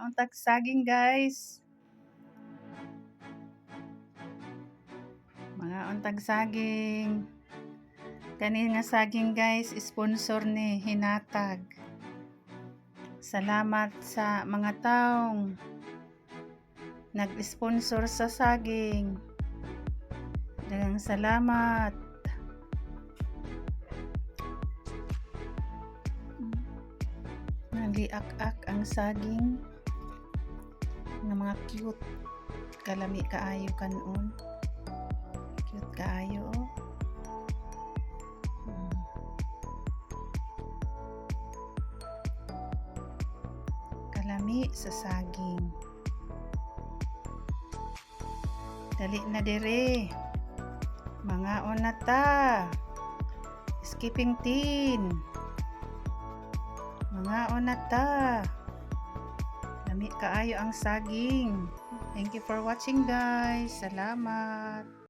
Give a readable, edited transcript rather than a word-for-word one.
untag saging guys. Mga untag saging. Kani nga saging guys, sponsor ni Hinatag. Salamat sa mga taong nag-sponsor sa saging. Daghang salamat. Naliak-ak ang saging nga mga cute. Kalami kaayo kanon. Cute kaayo oh. Kalami sa saging. Dali na dire. Mga onata. Skipping tin. Mga onata. Lami kaayo ang saging. Thank you for watching guys. Salamat.